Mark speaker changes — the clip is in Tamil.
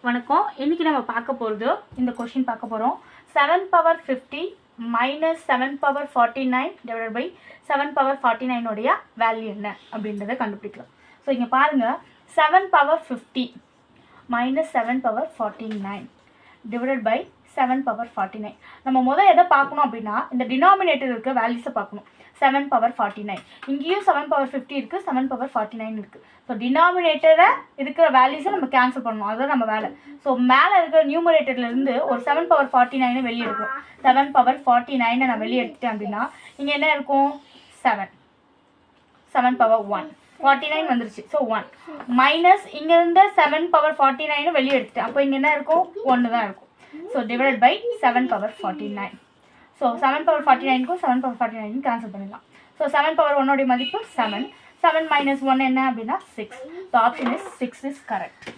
Speaker 1: வணக்கம். இன்னைக்கு நம்ம பார்க்க போகிறது இந்த கொஸ்டின் பார்க்க போகிறோம். 7 power 50 minus 7 power 49 divided by 7 power 49 உடைய வேல்யூ என்ன அப்படின்றத கண்டுபிடிக்கலாம். ஸோ இங்கே பாருங்கள், 7 power 50 minus 7 power 49 divided by 7 power 49. நம்ம முதல் எதை பார்க்கணும் அப்படின்னா இந்த டினாமினேட்டர் இருக்க வேல்யூஸை பார்க்கணும். 7 பவர் 49, இங்கேயும் 7 பவர் 50 இருக்குது, 7 பவர் 49 இருக்குது. ஸோ டினாமினேட்டரை இருக்கிற வேல்யூஸை நம்ம கேன்சல் பண்ணணும், அதுதான் நம்ம வேலை. ஸோ மேலே இருக்கிற நியூமரேட்டர்லேருந்து ஒரு 7 பவர் 49 வெளியே எடுக்கணும். 7 பவர் 49 நான் வெளியே எடுத்துட்டேன் அப்படின்னா இங்கே என்ன இருக்கும்? 7 பவர் 1 49 வந்துருச்சு. ஸோ 1 மைனஸ் இங்கேருந்து 7 பவர் 49 வெளியே எடுத்துட்டேன், அப்போ இங்கே என்ன இருக்கும்? 1 தான் இருக்கும். So divided by 7 power 49. So 7 power 49க்கும் 7 பவர் 49 கேன்சல் பண்ணிடலாம். ஸோ 7 பவர் 1 மதிப்பு 7. 7 மைனஸ் 1 என்ன அப்படின்னா 6. So option is 6 is correct.